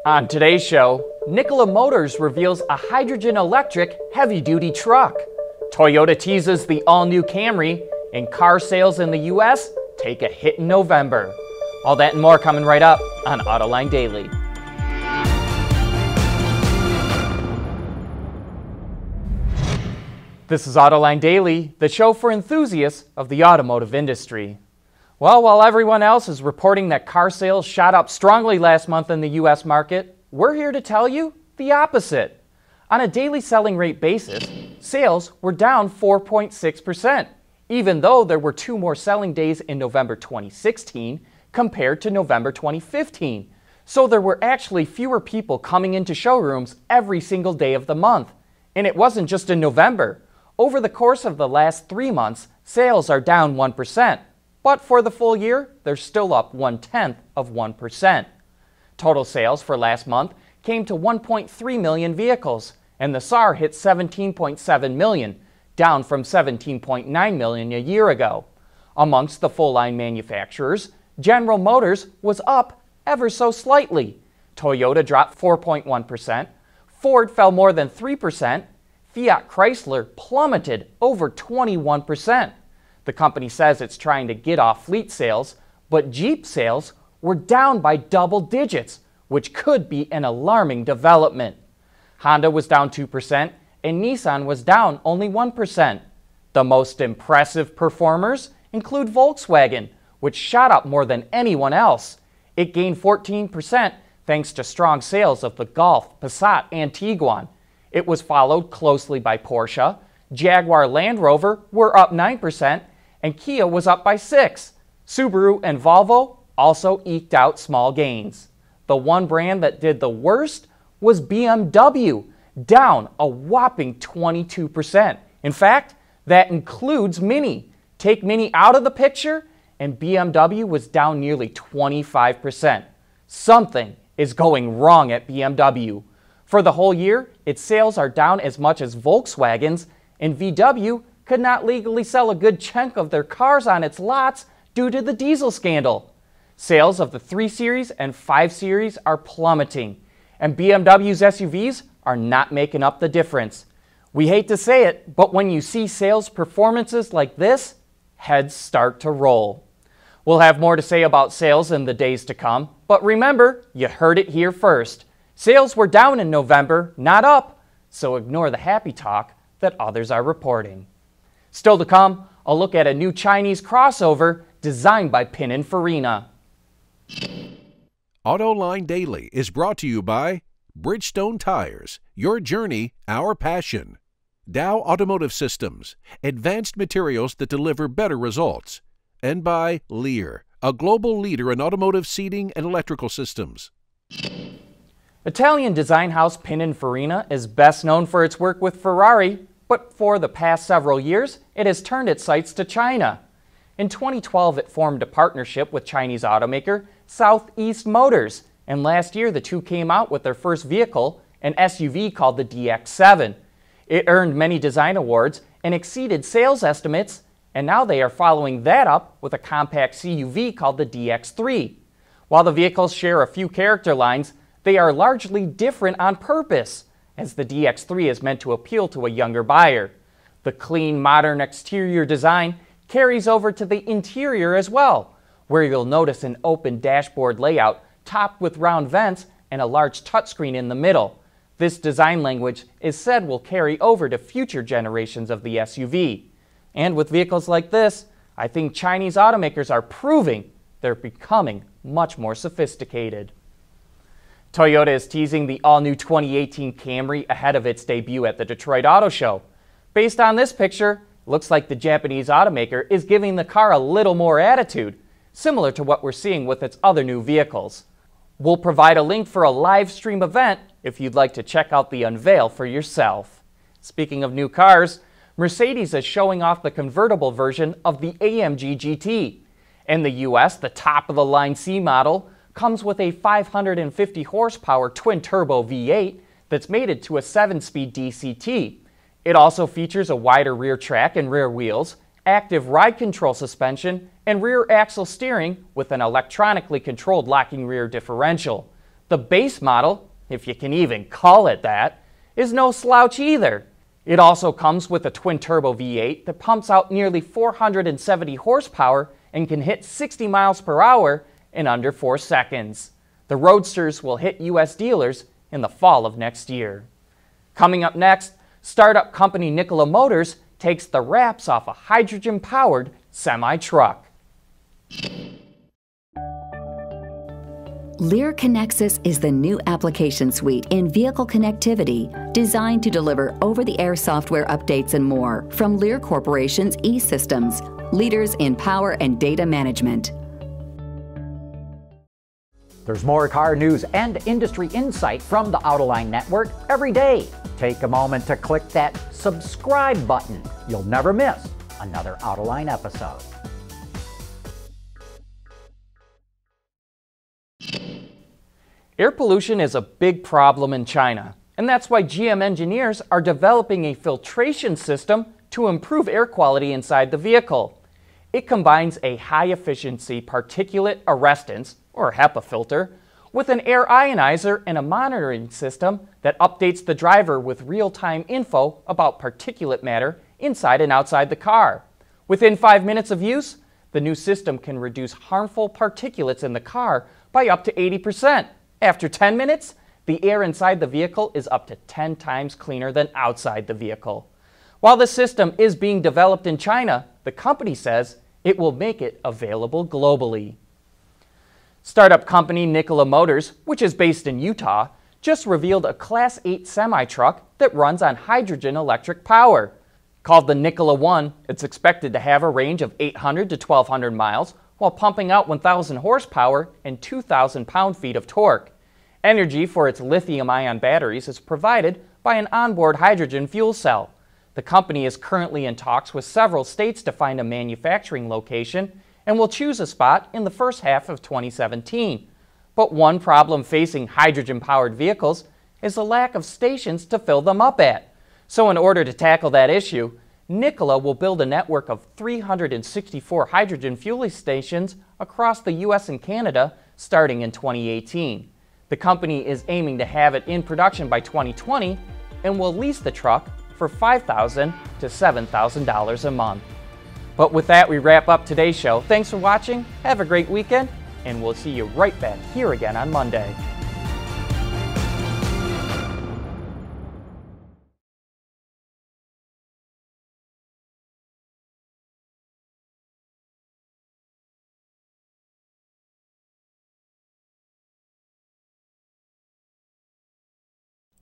On today's show, Nikola Motors reveals a hydrogen-electric heavy-duty truck. Toyota teases the all-new Camry, and car sales in the U.S. take a hit in November. All that and more coming right up on Autoline Daily. This is Autoline Daily, the show for enthusiasts of the automotive industry. Well, while everyone else is reporting that car sales shot up strongly last month in the U.S. market, we're here to tell you the opposite. On a daily selling rate basis, sales were down 4.6%, even though there were 2 more selling days in November 2016 compared to November 2015. So there were actually fewer people coming into showrooms every single day of the month. And it wasn't just in November. Over the course of the last 3 months, sales are down 1%. But for the full year, they're still up 0.1%. Total sales for last month came to 1.3 million vehicles, and the SAAR hit 17.7 million, down from 17.9 million a year ago. Amongst the full-line manufacturers, General Motors was up ever so slightly. Toyota dropped 4.1%, Ford fell more than 3%, Fiat Chrysler plummeted over 21%. The company says it's trying to get off fleet sales, but Jeep sales were down by double digits, which could be an alarming development. Honda was down 2%, and Nissan was down only 1%. The most impressive performers include Volkswagen, which shot up more than anyone else. It gained 14% thanks to strong sales of the Golf, Passat, and Tiguan. It was followed closely by Porsche. Jaguar Land Rover were up 9%, and Kia was up by 6%. Subaru and Volvo also eked out small gains. The one brand that did the worst was BMW, down a whopping 22%. In fact, that includes Mini. Take Mini out of the picture, and BMW was down nearly 25%. Something is going wrong at BMW. For the whole year, its sales are down as much as Volkswagen's, and VW could not legally sell a good chunk of their cars on its lots due to the diesel scandal. Sales of the 3 Series and 5 Series are plummeting, and BMW's SUVs are not making up the difference. We hate to say it, but when you see sales performances like this, heads start to roll. We'll have more to say about sales in the days to come, but remember, you heard it here first. Sales were down in November, not up, so ignore the happy talk that others are reporting. Still to come, a look at a new Chinese crossover designed by Pininfarina. Autoline Daily is brought to you by Bridgestone Tires, your journey, our passion. Dow Automotive Systems, advanced materials that deliver better results. And by Lear, a global leader in automotive seating and electrical systems. Italian design house Pininfarina is best known for its work with Ferrari, but for the past several years, it has turned its sights to China. In 2012, it formed a partnership with Chinese automaker Southeast Motors, and last year the two came out with their first vehicle, an SUV called the DX7. It earned many design awards and exceeded sales estimates, and now they are following that up with a compact CUV called the DX3. While the vehicles share a few character lines, they are largely different on purpose, as the DX3 is meant to appeal to a younger buyer. The clean, modern exterior design carries over to the interior as well, where you'll notice an open dashboard layout topped with round vents and a large touchscreen in the middle. This design language is said will carry over to future generations of the SUV. And with vehicles like this, I think Chinese automakers are proving they're becoming much more sophisticated. Toyota is teasing the all-new 2018 Camry ahead of its debut at the Detroit Auto Show. Based on this picture, looks like the Japanese automaker is giving the car a little more attitude, similar to what we're seeing with its other new vehicles. We'll provide a link for a live stream event if you'd like to check out the unveil for yourself. Speaking of new cars, Mercedes is showing off the convertible version of the AMG GT. In the US, the top-of-the-line C model comes with a 550 horsepower twin-turbo V8 that's mated to a 7-speed DCT. It also features a wider rear track and rear wheels, active ride control suspension, and rear axle steering with an electronically controlled locking rear differential. The base model, if you can even call it that, is no slouch either. It also comes with a twin-turbo V8 that pumps out nearly 470 horsepower and can hit 60 miles per hour in under 4 seconds. The Roadsters will hit U.S. dealers in the fall of next year. Coming up next, startup company Nikola Motors takes the wraps off a hydrogen-powered semi-truck. Lear Connexus is the new application suite in vehicle connectivity designed to deliver over-the-air software updates and more from Lear Corporation's E-Systems, leaders in power and data management. There's more car news and industry insight from the Autoline network every day. Take a moment to click that subscribe button. You'll never miss another Autoline episode. Air pollution is a big problem in China, and that's why GM engineers are developing a filtration system to improve air quality inside the vehicle. It combines a high-efficiency particulate arrestants, or HEPA filter, with an air ionizer and a monitoring system that updates the driver with real-time info about particulate matter inside and outside the car. Within 5 minutes of use, the new system can reduce harmful particulates in the car by up to 80%. After 10 minutes, the air inside the vehicle is up to 10 times cleaner than outside the vehicle. While the system is being developed in China, the company says it will make it available globally. Startup company Nikola Motors, which is based in Utah, just revealed a Class 8 semi-truck that runs on hydrogen electric power. Called the Nikola One, it's expected to have a range of 800 to 1,200 miles while pumping out 1,000 horsepower and 2,000 pound-feet of torque. Energy for its lithium-ion batteries is provided by an onboard hydrogen fuel cell. The company is currently in talks with several states to find a manufacturing location and will choose a spot in the first half of 2017. But one problem facing hydrogen-powered vehicles is the lack of stations to fill them up at. So in order to tackle that issue, Nikola will build a network of 364 hydrogen fueling stations across the US and Canada starting in 2018. The company is aiming to have it in production by 2020 and will lease the truck for $5,000 to $7,000 a month. But with that, we wrap up today's show. Thanks for watching, have a great weekend, and we'll see you right back here again on Monday.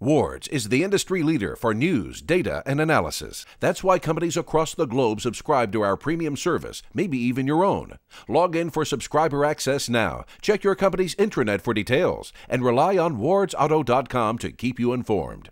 Wards is the industry leader for news, data, and analysis. That's why companies across the globe subscribe to our premium service, maybe even your own. Log in for subscriber access now, check your company's intranet for details, and rely on wardsauto.com to keep you informed.